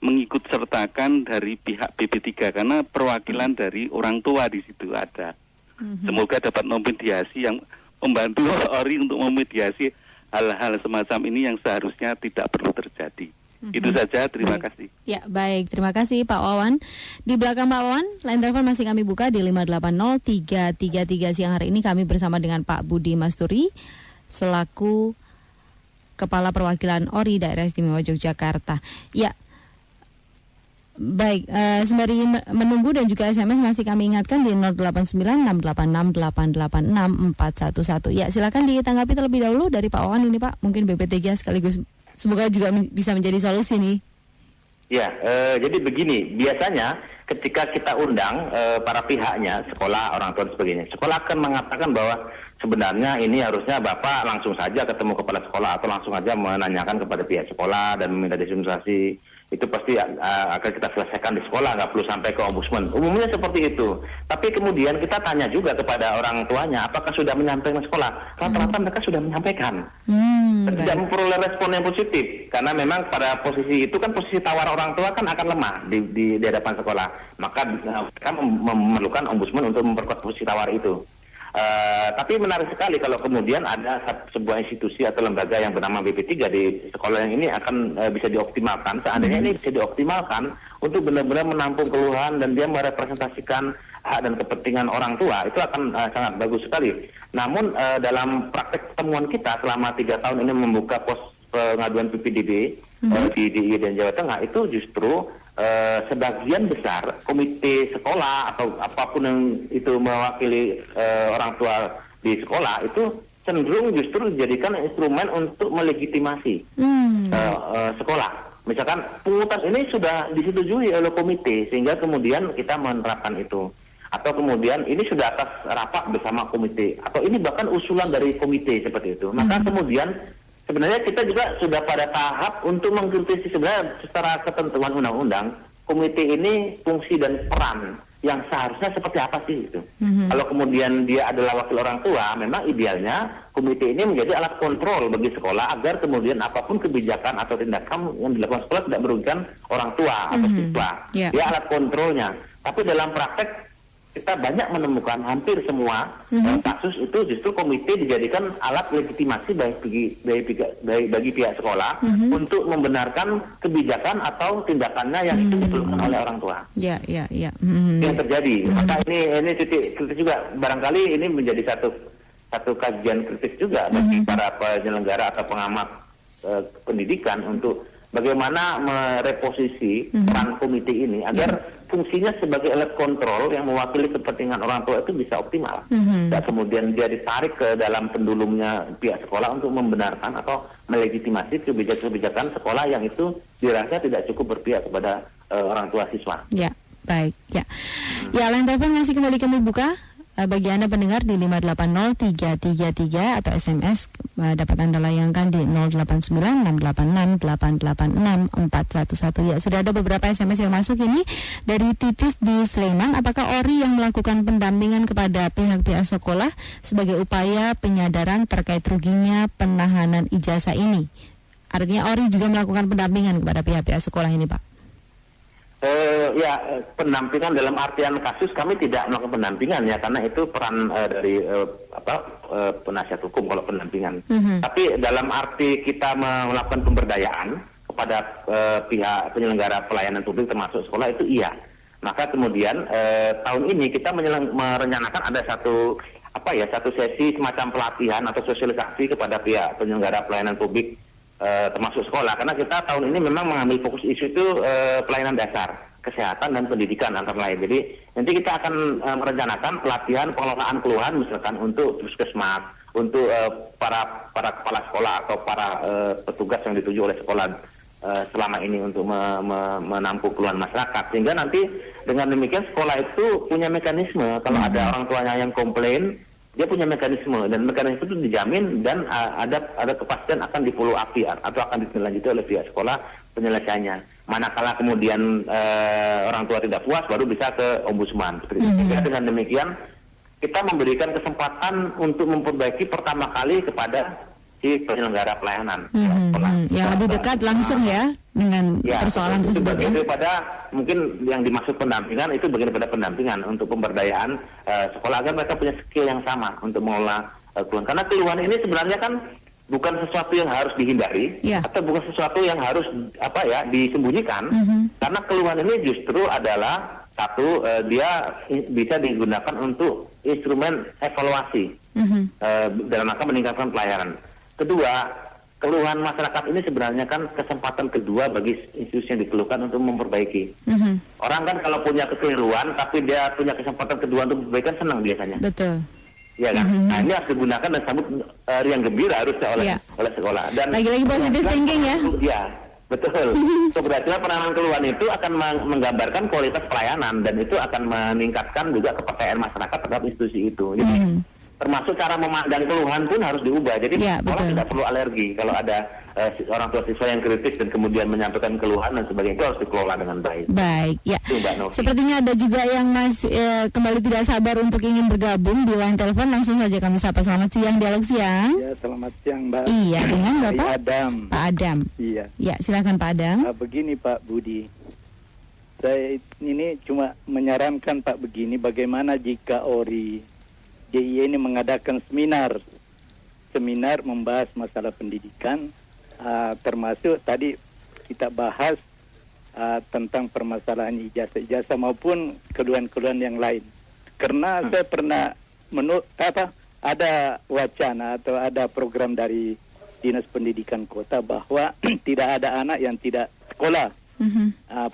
mengikut sertakan dari pihak BP3 karena perwakilan dari orang tua di situ ada. Semoga dapat memediasi, yang membantu ORI untuk memediasi hal-hal semacam ini yang seharusnya tidak perlu terjadi. Itu saja, terima kasih. Ya, baik, terima kasih Pak Wawan. Di belakang Pak Wawan, line telepon masih kami buka di 580-333 siang hari ini. Kami bersama dengan Pak Budi Masturi selaku Kepala Perwakilan ORI Daerah Istimewa Yogyakarta. Ya, baik, sembari menunggu dan juga SMS masih kami ingatkan di 089686886411. Ya, silakan ditanggapi terlebih dahulu dari Pak Wawan ini Pak. Mungkin BP3 sekaligus semoga juga bisa menjadi solusi nih. Ya, jadi begini, biasanya ketika kita undang para pihaknya, sekolah, orang tua dan sebagainya, sekolah akan mengatakan bahwa sebenarnya ini harusnya Bapak langsung saja ketemu kepala sekolah atau langsung saja menanyakan kepada pihak sekolah dan meminta dispensasi. Itu pasti akan kita selesaikan di sekolah, nggak perlu sampai ke ombudsman. Umumnya seperti itu. Tapi kemudian kita tanya juga kepada orang tuanya, apakah sudah menyampaikan ke sekolah? Rata-rata mereka sudah menyampaikan. Tidak memperoleh respon yang positif. Karena memang pada posisi itu kan posisi tawar orang tua kan akan lemah di hadapan sekolah. Maka mereka memerlukan ombudsman untuk memperkuat posisi tawar itu. Tapi menarik sekali kalau kemudian ada sebuah institusi atau lembaga yang bernama BP3 di sekolah yang ini akan bisa dioptimalkan. Seandainya ini bisa dioptimalkan untuk benar-benar menampung keluhan dan dia merepresentasikan hak dan kepentingan orang tua, itu akan sangat bagus sekali. Namun dalam praktek temuan kita selama 3 tahun ini membuka pos pengaduan PPDB di DIY dan Jawa Tengah, itu justru sebagian besar komite sekolah atau apapun yang itu mewakili orang tua di sekolah itu cenderung justru dijadikan instrumen untuk melegitimasi sekolah. Misalkan pungutan ini sudah disetujui oleh komite sehingga kemudian kita menerapkan itu. Atau kemudian ini sudah atas rapat bersama komite atau ini bahkan usulan dari komite seperti itu. Maka kemudian sebenarnya kita juga sudah pada tahap untuk mengkritisi sebenarnya secara ketentuan undang-undang komite ini fungsi dan peran yang seharusnya seperti apa sih itu. Kalau kemudian dia adalah wakil orang tua, memang idealnya komite ini menjadi alat kontrol bagi sekolah agar kemudian apapun kebijakan atau tindakan yang dilakukan sekolah tidak merugikan orang tua atau siswa. Dia alat kontrolnya. Tapi dalam praktek kita banyak menemukan hampir semua kasus itu justru komite dijadikan alat legitimasi bagi pihak sekolah untuk membenarkan kebijakan atau tindakannya yang itu diperlukan oleh orang tua. Yang terjadi. Maka ini titik juga barangkali ini menjadi satu kajian kritis juga bagi para penyelenggara atau pengamat pendidikan untuk bagaimana mereposisi peran komite ini agar fungsinya sebagai alat kontrol yang mewakili kepentingan orang tua itu bisa optimal. Dan kemudian dia ditarik ke dalam pendulumnya pihak sekolah untuk membenarkan atau melegitimasi kebijakan-kebijakan sekolah yang itu dirasa tidak cukup berpihak kepada orang tua siswa. Ya, baik. Ya, line telepon masih kembali kami buka. Bagi Anda pendengar di 580-333 atau SMS dapat Anda layangkan di 089686886411. Ya, sudah ada beberapa SMS yang masuk ini dari Titis di Sleman. Apakah ORI yang melakukan pendampingan kepada pihak-pihak sekolah sebagai upaya penyadaran terkait ruginya penahanan ijazah ini? Artinya ORI juga melakukan pendampingan kepada pihak-pihak sekolah ini, Pak? Pendampingan dalam artian kasus kami tidak melakukan pendampingan ya, karena itu peran dari penasihat hukum kalau pendampingan. Tapi dalam arti kita melakukan pemberdayaan kepada pihak penyelenggara pelayanan publik termasuk sekolah itu iya. Maka kemudian tahun ini kita merencanakan ada satu sesi semacam pelatihan atau sosialisasi kepada pihak penyelenggara pelayanan publik termasuk sekolah, karena kita tahun ini memang mengambil fokus isu itu pelayanan dasar, kesehatan dan pendidikan antara lain. Jadi nanti kita akan merencanakan pelatihan pengelolaan keluhan misalkan untuk puskesmas, untuk para kepala sekolah atau para petugas yang dituju oleh sekolah selama ini untuk menampung keluhan masyarakat, sehingga nanti dengan demikian sekolah itu punya mekanisme kalau ada orang tuanya yang komplain, dia punya mekanisme dan mekanisme itu dijamin dan ada kepastian akan di-follow up atau akan ditindaklanjuti oleh pihak sekolah penyelesaiannya. Manakala kemudian orang tua tidak puas baru bisa ke ombudsman. Sehingga dengan demikian kita memberikan kesempatan untuk memperbaiki pertama kali kepada si penyelenggara pelayanan. Yang lebih dekat langsung ya dengan persoalan itu tersebut. Bagian daripada mungkin yang dimaksud pendampingan itu bagian daripada pendampingan untuk pemberdayaan sekolah agar mereka punya skill yang sama untuk mengelola keluhan. Karena keluhan ini sebenarnya kan bukan sesuatu yang harus dihindari atau bukan sesuatu yang harus disembunyikan. Karena keluhan ini justru adalah satu, dia bisa digunakan untuk instrumen evaluasi dalam rangka meningkatkan pelayanan. Kedua, keluhan masyarakat ini sebenarnya kan kesempatan kedua bagi institusi yang dikeluhkan untuk memperbaiki. Orang kan kalau punya kekeliruan tapi dia punya kesempatan kedua untuk memperbaiki kan senang biasanya. Betul. Ya kan? Nah, ini harus digunakan dan sambut riang gembira harusnya oleh sekolah. Dan lagi-lagi positive thinking ya. Ya, betul. Keberhasilan penanganan keluhan itu akan menggambarkan kualitas pelayanan dan itu akan meningkatkan juga kepercayaan masyarakat terhadap institusi itu. Jadi termasuk cara memandang keluhan pun harus diubah. Jadi sekolah tidak perlu alergi kalau ada orang tua siswa yang kritis dan kemudian menyampaikan keluhan dan sebagainya, itu harus dikelola dengan baik. Baik, ya. Sepertinya ada juga yang masih kembali tidak sabar untuk ingin bergabung di line telepon. Langsung saja kami sapa. Selamat siang, Dialog Siang. Ya, selamat siang, Mbak. Iya, dengan Bapak Adam. Pak Adam. Iya. Ya, silakan Pak Adam. Begini Pak Budi, saya ini cuma menyarankan Pak begini, bagaimana jika ORI DIY ini mengadakan seminar membahas masalah pendidikan, termasuk tadi kita bahas tentang permasalahan ijazah maupun keluhan-keluhan yang lain. Karena saya pernah ada wacana atau ada program dari Dinas Pendidikan Kota bahwa tidak ada anak yang tidak sekolah.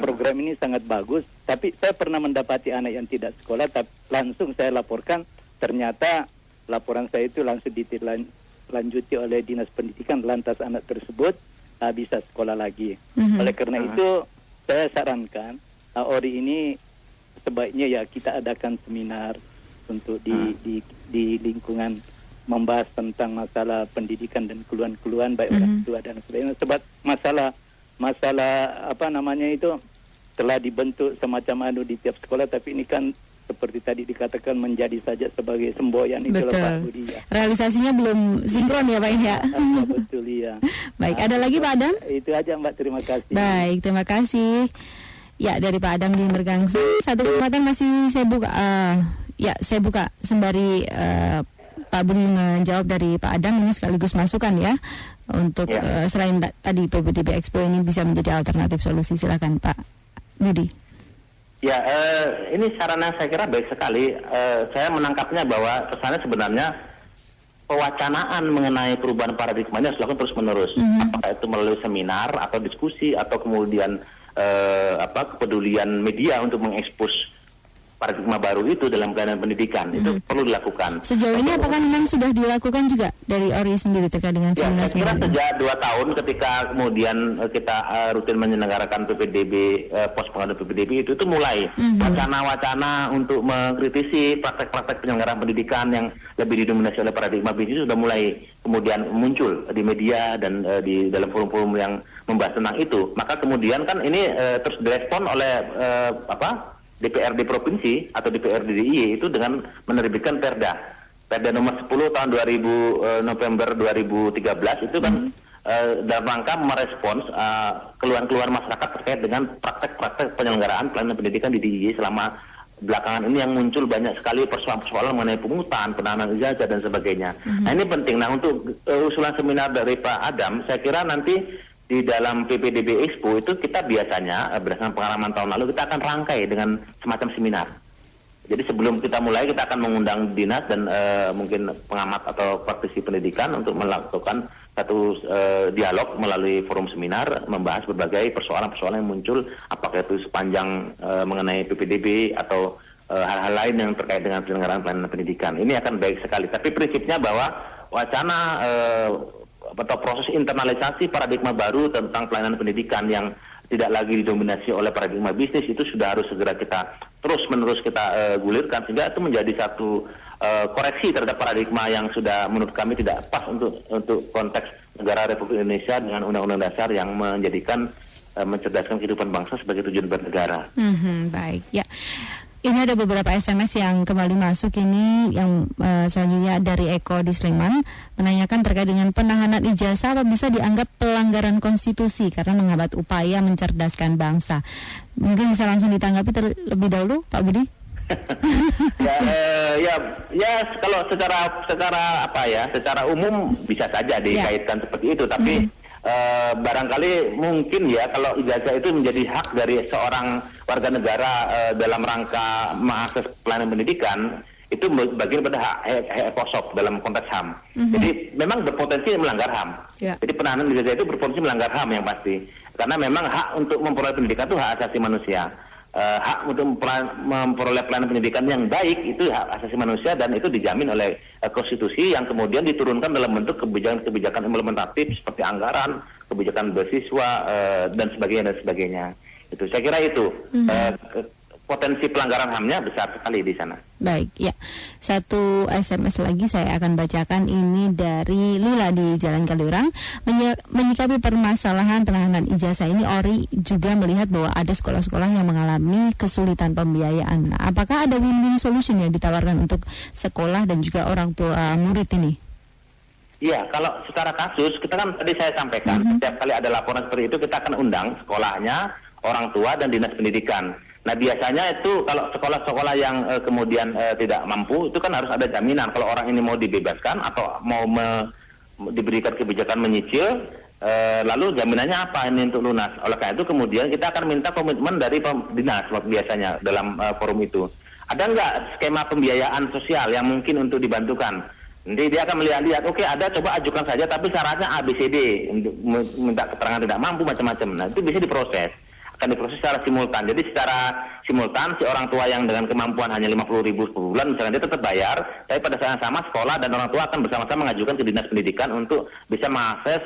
Program ini sangat bagus, tapi saya pernah mendapati anak yang tidak sekolah, tapi langsung saya laporkan. Ternyata laporan saya itu langsung ditindaklanjuti oleh Dinas Pendidikan, lantas anak tersebut bisa sekolah lagi. Oleh karena itu saya sarankan ORI ini sebaiknya ya kita adakan seminar untuk di lingkungan membahas tentang masalah pendidikan dan keluhan-keluhan baik orang tua dan sebagainya. Sebab masalah telah dibentuk semacam di tiap sekolah, tapi ini kan seperti tadi dikatakan menjadi saja sebagai semboyan itu Pak Budi ya. Realisasinya belum sinkron ya Pak ya. Betul ya. Baik, ada lagi Pak Adam? Itu aja Mbak, terima kasih. Baik, terima kasih. Ya, dari Pak Adam di Mergangsa. Satu kesempatan masih saya buka sembari Pak Budi menjawab dari Pak Adam, ini sekaligus masukan ya untuk selain tadi PPDB Expo ini bisa menjadi alternatif solusi. Silakan Pak Budi. Ya, ini sarana saya kira baik sekali. Saya menangkapnya bahwa kesannya sebenarnya pewacanaan mengenai perubahan paradigma ini harus dilakukan terus-menerus. Apakah itu melalui seminar atau diskusi atau kemudian kepedulian media untuk mengekspos paradigma baru itu dalam pelayanan pendidikan, itu perlu dilakukan. Sejauh ini apakah memang sudah dilakukan juga dari ORI sendiri terkait dengan seminar? Saya kira sejak 2 tahun ketika kemudian kita rutin menyelenggarakan PPDB, pos pengaduan PPDB itu mulai wacana-wacana untuk mengkritisi praktek-praktek penyelenggaraan pendidikan yang lebih didominasi oleh paradigma bisnis sudah mulai kemudian muncul di media dan di dalam forum-forum yang membahas tentang itu. Maka kemudian kan ini terus direspon oleh DPRD provinsi atau DPRD DIY itu dengan menerbitkan Perda nomor 10 tahun 2000 November 2013 itu kan dalam rangka merespons keluhan-keluhan masyarakat terkait dengan praktek-praktek penyelenggaraan pelayanan pendidikan di DIY selama belakangan ini yang muncul banyak sekali persoalan-persoalan mengenai pungutan, penahanan ijazah dan sebagainya. Nah, ini penting. Nah, untuk usulan seminar dari Pak Adam, saya kira nanti di dalam PPDB Expo itu kita biasanya berdasarkan pengalaman tahun lalu kita akan rangkai dengan semacam seminar. Jadi sebelum kita mulai kita akan mengundang dinas dan mungkin pengamat atau praktisi pendidikan untuk melakukan satu dialog melalui forum seminar membahas berbagai persoalan-persoalan yang muncul, apakah itu sepanjang mengenai PPDB atau hal-hal lain yang terkait dengan penyelenggaraan pelayanan pendidikan. Ini akan baik sekali. Tapi prinsipnya bahwa wacana atau proses internalisasi paradigma baru tentang pelayanan pendidikan yang tidak lagi didominasi oleh paradigma bisnis, itu sudah harus segera kita terus-menerus kita gulirkan, sehingga itu menjadi satu koreksi terhadap paradigma yang sudah menurut kami tidak pas untuk konteks negara Republik Indonesia dengan Undang-Undang Dasar yang menjadikan mencerdaskan kehidupan bangsa sebagai tujuan bernegara. Baik, ya. Ini ada beberapa SMS yang kembali masuk ini, yang selanjutnya dari Eko di Sleman menanyakan terkait dengan penahanan ijazah apa bisa dianggap pelanggaran konstitusi karena menghambat upaya mencerdaskan bangsa. Mungkin bisa langsung ditanggapi terlebih dahulu, Pak Budi. ya kalau secara umum bisa saja dikaitkan seperti itu, tapi barangkali mungkin ya kalau ijazah itu menjadi hak dari seorang warga negara dalam rangka mengakses pelayanan pendidikan, itu bagian pada hak POSOP dalam konteks HAM. Jadi memang berpotensi melanggar HAM. Jadi penahanan ijazah itu berpotensi melanggar HAM yang pasti, karena memang hak untuk memperoleh pendidikan itu hak asasi manusia. Hak untuk memperoleh pelayanan pendidikan yang baik itu hak asasi manusia, dan itu dijamin oleh konstitusi yang kemudian diturunkan dalam bentuk kebijakan implementatif seperti anggaran, kebijakan beasiswa dan sebagainya. Itu saya kira itu potensi pelanggaran HAM-nya besar sekali di sana. Baik, ya. Satu SMS lagi saya akan bacakan, ini dari Lila di Jalan Kaliurang. Menyikapi permasalahan penahanan ijazah ini, Ori juga melihat bahwa ada sekolah-sekolah yang mengalami kesulitan pembiayaan. Nah, apakah ada win-win solution yang ditawarkan untuk sekolah dan juga orang tua murid ini? Iya, kalau secara kasus, kita kan tadi saya sampaikan, setiap kali ada laporan seperti itu kita akan undang sekolahnya, orang tua, dan dinas pendidikan. Nah, biasanya itu kalau sekolah-sekolah yang kemudian tidak mampu, itu kan harus ada jaminan kalau orang ini mau dibebaskan atau mau diberikan kebijakan menyicil, lalu jaminannya apa ini untuk lunas. Oleh karena itu kemudian kita akan minta komitmen dari dinas biasanya dalam forum itu. Ada nggak skema pembiayaan sosial yang mungkin untuk dibantukan? Nanti dia akan melihat, oke, ada, coba ajukan saja, tapi syaratnya ABCD, untuk minta keterangan tidak mampu, macam-macam. Nah, itu bisa diproses. Akan diproses secara simultan. Jadi secara simultan si orang tua yang dengan kemampuan hanya 50.000 per bulan misalnya, dia tetap bayar, tapi pada saat yang sama sekolah dan orang tua akan bersama-sama mengajukan ke dinas pendidikan untuk bisa mengakses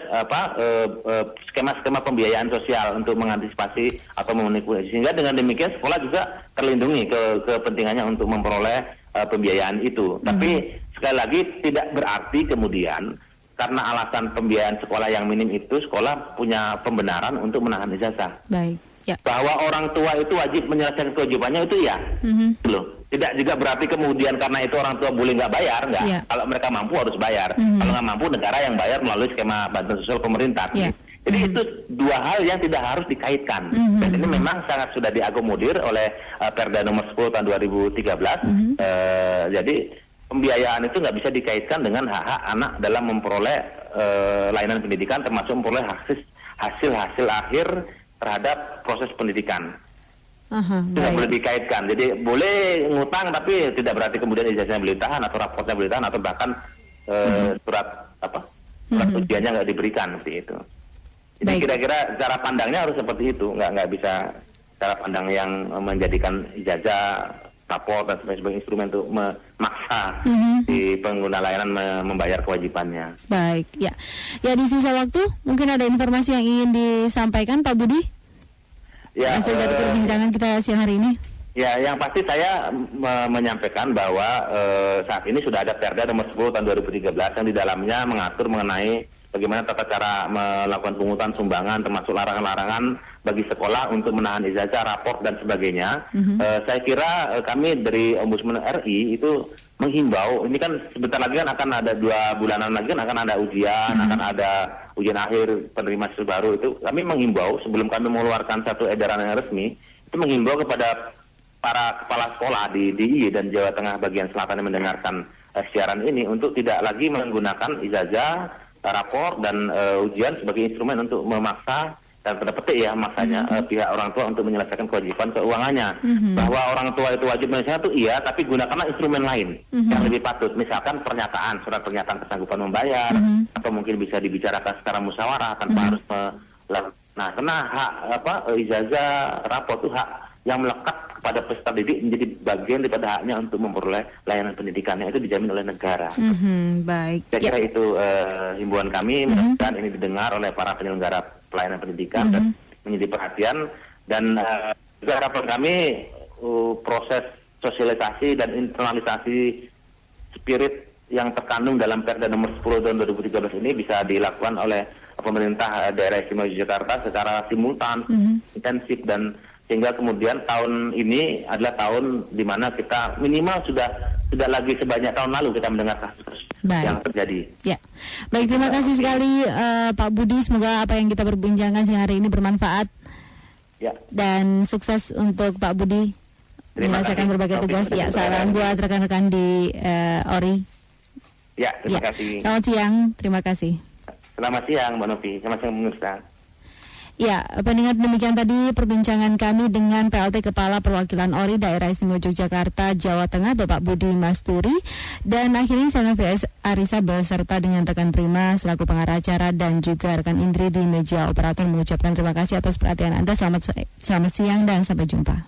skema-skema pembiayaan sosial untuk mengantisipasi atau memenuhi, sehingga dengan demikian sekolah juga terlindungi kepentingannya untuk memperoleh pembiayaan itu. Tapi sekali lagi tidak berarti kemudian karena alasan pembiayaan sekolah yang minim itu sekolah punya pembenaran untuk menahan ijazah. Baik. Ya. Bahwa orang tua itu wajib menyelesaikan kewajibannya itu ya, loh. Tidak juga berarti kemudian karena itu orang tua boleh nggak bayar, nggak. Yeah. Kalau mereka mampu harus bayar. Kalau nggak mampu negara yang bayar melalui skema bantuan sosial pemerintah. Yeah. Jadi itu dua hal yang tidak harus dikaitkan. Dan ini memang sangat sudah diakomodir oleh Perda nomor 10 tahun 2013. Jadi pembiayaan itu nggak bisa dikaitkan dengan hak-hak anak dalam memperoleh layanan pendidikan, termasuk memperoleh hasil akhir terhadap proses pendidikan. Tidak boleh dikaitkan. Jadi boleh ngutang tapi tidak berarti kemudian ijazahnya boleh ditahan atau raportnya boleh ditahan atau bahkan surat ujiannya nggak diberikan seperti itu. Jadi kira-kira cara pandangnya harus seperti itu, nggak bisa cara pandang yang menjadikan ijazah, rapor dan sebagai instrumen untuk memaksa si pengguna layanan membayar kewajibannya. Baik, ya. Ya, di sisa waktu mungkin ada informasi yang ingin disampaikan, Pak Budi? Ya, hasil dari perbincangan kita siang hari ini. Ya, yang pasti saya menyampaikan bahwa saat ini sudah ada Perda nomor 10 tahun 2013 yang di dalamnya mengatur mengenai bagaimana tata cara melakukan pungutan sumbangan, termasuk larangan-larangan bagi sekolah untuk menahan ijazah, rapor dan sebagainya. Saya kira kami dari Ombudsman RI itu menghimbau, ini kan sebentar lagi kan akan ada 2 bulanan lagi kan akan ada ujian, akan ada ujian akhir penerima siswa baru. Itu kami menghimbau sebelum kami mengeluarkan satu edaran yang resmi, itu menghimbau kepada para kepala sekolah di DIY dan Jawa Tengah bagian selatan yang mendengarkan siaran ini untuk tidak lagi menggunakan ijazah, rapor dan ujian sebagai instrumen untuk memaksa dan tanda petik ya maksanya pihak orang tua untuk menyelesaikan kewajiban keuangannya. Bahwa orang tua itu wajib menyelesaikan itu iya, tapi gunakanlah instrumen lain yang lebih patut. Misalkan pernyataan, surat pernyataan kesanggupan membayar, atau mungkin bisa dibicarakan secara musyawarah tanpa harus karena hak ijazah, rapor itu hak yang melekat pada peserta didik menjadi bagian daripada haknya untuk memperoleh layanan pendidikannya itu dijamin oleh negara. Baik. Saya kira itu himbauan kami, mudah-mudahan ini didengar oleh para penyelenggara pelayanan pendidikan dan menjadi perhatian, dan juga harapan kami proses sosialisasi dan internalisasi spirit yang terkandung dalam Perda nomor 10 tahun 2013 ini bisa dilakukan oleh pemerintah daerah istimewa Yogyakarta secara simultan, intensif, dan sehingga kemudian tahun ini adalah tahun di mana kita minimal sudah lagi sebanyak tahun lalu kita mendengar kasus yang terjadi. Ya, baik, terima kasih sekali Pak Budi. Semoga apa yang kita perbincangkan siang hari ini bermanfaat. Ya. Dan sukses untuk Pak Budi menyelesaikan berbagai tugas. Ya, salam buat rekan-rekan di ORI. Ya, terima kasih. Selamat siang, terima kasih. Selamat siang, Mbak Novi. Selamat siang, pemirsa. Ya, pendengar, demikian tadi perbincangan kami dengan PLT Kepala Perwakilan ORI Daerah Istimewa Yogyakarta, Jawa Tengah, Bapak Budi Masturi. Dan akhirnya saya Novi Arisa beserta dengan rekan Prima selaku pengarah acara dan juga rekan Indri di meja operator mengucapkan terima kasih atas perhatian Anda. Selamat siang dan sampai jumpa.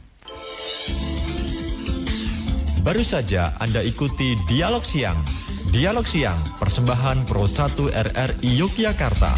Baru saja Anda ikuti Dialog Siang. Dialog Siang, persembahan Pro 1 RRI Yogyakarta.